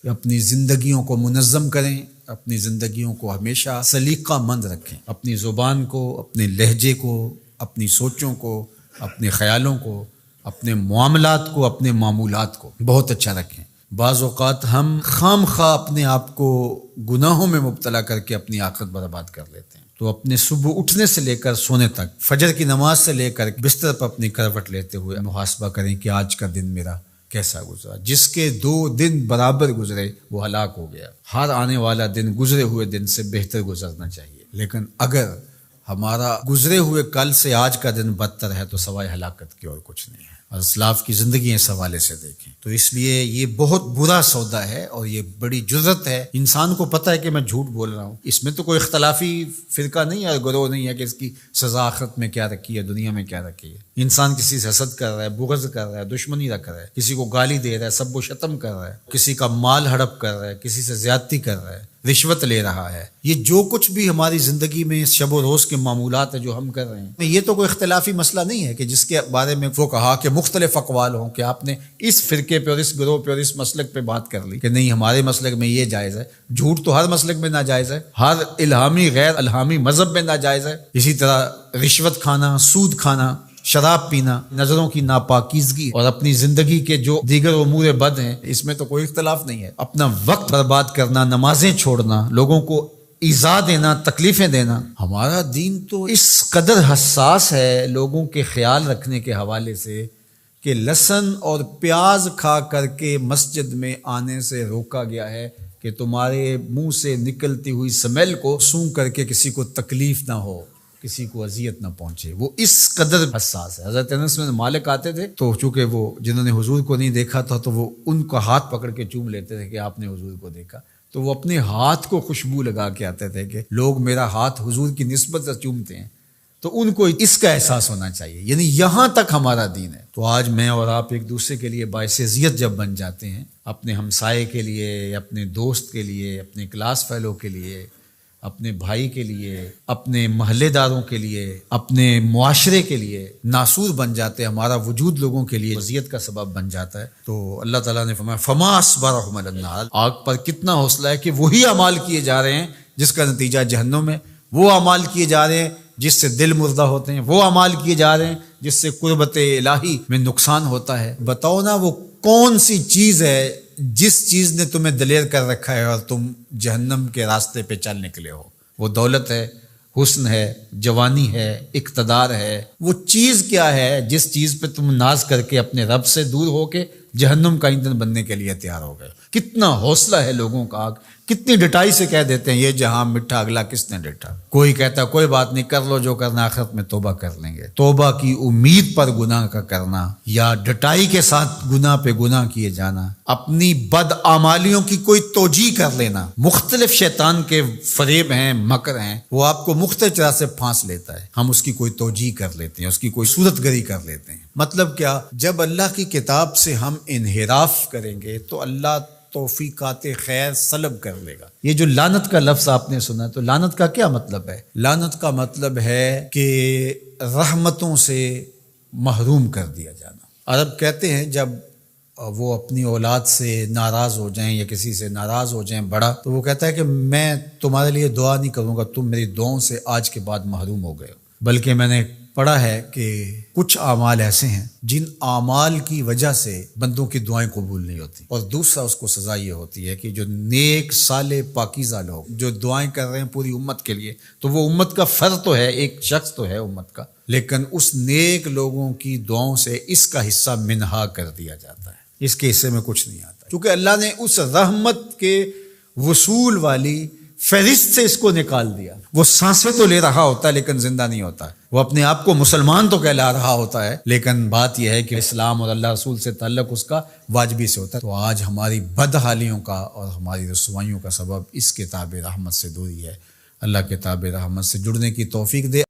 کہ اپنی زندگیوں کو منظم کریں، اپنی زندگیوں کو ہمیشہ سلیقہ مند رکھیں، اپنی زبان کو، اپنے لہجے کو، اپنی سوچوں کو، اپنے خیالوں کو، اپنے معاملات کو، اپنے معمولات کو بہت اچھا رکھیں۔ بعض اوقات ہم خام خواہ اپنے آپ کو گناہوں میں مبتلا کر کے اپنی آخرت برباد کر لیتے ہیں۔ تو اپنے صبح اٹھنے سے لے کر سونے تک، فجر کی نماز سے لے کر بستر پر اپنی کروٹ لیتے ہوئے محاسبہ کریں کہ آج کا دن میرا کیسا گزرا۔ جس کے 2 دن برابر گزرے وہ ہلاک ہو گیا۔ ہر آنے والا دن گزرے ہوئے دن سے بہتر گزرنا چاہیے، لیکن اگر ہمارا گزرے ہوئے کل سے آج کا دن بدتر ہے تو سوائے ہلاکت کی اور کچھ نہیں ہے۔ اور اسلاف کی زندگی اس حوالے سے دیکھیں تو اس لیے یہ بہت برا سودا ہے اور یہ بڑی جرت ہے۔ انسان کو پتہ ہے کہ میں جھوٹ بول رہا ہوں، اس میں تو کوئی اختلافی فرقہ نہیں ہے، گروہ نہیں ہے کہ اس کی سزا آخرت میں کیا رکھی ہے، دنیا میں کیا رکھی ہے۔ انسان کسی سے حسد کر رہا ہے، بغض کر رہا ہے، دشمنی رکھ رہا ہے، کسی کو گالی دے رہا ہے، سب و شتم کر رہا ہے، کسی کا مال ہڑپ کر رہا ہے، کسی سے زیادتی کر رہا ہے، رشوت لے رہا ہے، یہ جو کچھ بھی ہماری زندگی میں شب و روز کے معمولات ہیں جو ہم کر رہے ہیں، یہ تو کوئی اختلافی مسئلہ نہیں ہے کہ جس کے بارے میں وہ کہا کہ مختلف اقوال ہوں کہ آپ نے اس فرقے پہ اور اس گروہ پہ اور اس مسلک پہ بات کر لی کہ نہیں ہمارے مسلک میں یہ جائز ہے۔ جھوٹ تو ہر مسلک میں ناجائز ہے، ہر الہامی غیر الہامی مذہب میں ناجائز ہے۔ اسی طرح رشوت کھانا، سود کھانا، شراب پینا، نظروں کی ناپاکیزگی اور اپنی زندگی کے جو دیگر امور بد ہیں اس میں تو کوئی اختلاف نہیں ہے۔ اپنا وقت برباد کرنا، نمازیں چھوڑنا، لوگوں کو ایذا دینا، تکلیفیں دینا، ہمارا دین تو اس قدر حساس ہے لوگوں کے خیال رکھنے کے حوالے سے کہ لہسن اور پیاز کھا کر کے مسجد میں آنے سے روکا گیا ہے کہ تمہارے منہ سے نکلتی ہوئی سمیل کو سونگھ کر کے کسی کو تکلیف نہ ہو، کسی کو اذیت نہ پہنچے۔ وہ اس قدر حساس ہے۔ حضرت انس بن مالک آتے تھے تو چونکہ وہ جنہوں نے حضور کو نہیں دیکھا تھا تو وہ ان کا ہاتھ پکڑ کے چوم لیتے تھے کہ آپ نے حضور کو دیکھا، تو وہ اپنے ہاتھ کو خوشبو لگا کے آتے تھے کہ لوگ میرا ہاتھ حضور کی نسبت سے چومتے ہیں، تو ان کو اس کا احساس ہونا چاہیے۔ یعنی یہاں تک ہمارا دین ہے۔ تو آج میں اور آپ ایک دوسرے کے لیے باعث اذیت جب بن جاتے ہیں، اپنے ہمسائے کے لیے، اپنے دوست کے لیے، اپنے کلاس فیلو کے لیے، اپنے بھائی کے لیے، اپنے محلے داروں کے لیے، اپنے معاشرے کے لیے ناسور بن جاتے ہیں، ہمارا وجود لوگوں کے لیے اذیت کا سبب بن جاتا ہے، تو اللہ تعالیٰ نے فرمایا فما اصبرهم علی النار، آگ پر کتنا حوصلہ ہے کہ وہی اعمال کیے جا رہے ہیں جس کا نتیجہ جہنم ہے، وہ اعمال کیے جا رہے ہیں جس سے دل مردہ ہوتے ہیں، وہ اعمال کیے جا رہے ہیں جس سے قربت الہی میں نقصان ہوتا ہے۔ بتاؤ نا وہ کون سی چیز ہے جس چیز نے تمہیں دلیر کر رکھا ہے اور تم جہنم کے راستے پہ چل نکلے ہو؟ وہ دولت ہے، حسن ہے، جوانی ہے، اقتدار ہے۔ وہ چیز کیا ہے جس چیز پہ تم ناز کر کے اپنے رب سے دور ہو کے جہنم کا ایندھن بننے کے لیے تیار ہو گئے؟ کتنا حوصلہ ہے لوگوں کا، کتنی ڈٹائی سے کہہ دیتے ہیں یہ جہاں مٹھا اگلا کس نے ڈٹا۔ کوئی کہتا کوئی بات نہیں، کر لو جو کرنا، آخرت میں توبہ کر لیں گے۔ توبہ کی امید پر گناہ کا کرنا یا ڈٹائی کے ساتھ گناہ پہ گناہ کیے جانا، اپنی بد اعمالیوں کی کوئی توجیہ کر لینا، مختلف شیطان کے فریب ہیں، مکر ہیں، وہ آپ کو مختلف طرح سے پھانس لیتا ہے، ہم اس کی کوئی توجیہ کر لیتے ہیں، اس کی کوئی صورت گری کر لیتے ہیں۔ مطلب کیا؟ جب اللہ کی کتاب سے ہم انحراف کریں گے تو اللہ توفیقات خیر سلب کر لے گا۔ یہ جو لعنت کا لفظ آپ نے سنا تو لعنت کا کیا مطلب ہے؟ لعنت کا مطلب ہے کہ رحمتوں سے محروم کر دیا جانا۔ عرب کہتے ہیں جب وہ اپنی اولاد سے ناراض ہو جائیں یا کسی سے ناراض ہو جائیں بڑا، تو وہ کہتا ہے کہ میں تمہارے لیے دعا نہیں کروں گا، تم میری دعاؤں سے آج کے بعد محروم ہو گئے ہو۔ بلکہ میں نے پڑھا ہے کہ کچھ اعمال ایسے ہیں جن اعمال کی وجہ سے بندوں کی دعائیں قبول نہیں ہوتی، اور دوسرا اس کو سزا یہ ہوتی ہے کہ جو نیک صالح پاکیزہ لوگ جو دعائیں کر رہے ہیں پوری امت کے لیے، تو وہ امت کا فرد تو ہے، ایک شخص تو ہے امت کا، لیکن اس نیک لوگوں کی دعاؤں سے اس کا حصہ منہا کر دیا جاتا ہے، اس کے حصے میں کچھ نہیں آتا، کیونکہ اللہ نے اس رحمت کے وصول والی فہرست سے اس کو نکال دیا۔ وہ سانسیں تو لے رہا ہوتا ہے لیکن زندہ نہیں ہوتا، وہ اپنے آپ کو مسلمان تو کہلا رہا ہوتا ہے، لیکن بات یہ ہے کہ اسلام اور اللہ رسول سے تعلق اس کا واجبی سے ہوتا ہے۔ تو آج ہماری بدحالیوں کا اور ہماری رسوائیوں کا سبب اس کتاب رحمت سے دوری ہے۔ اللہ کتاب رحمت سے جڑنے کی توفیق دے۔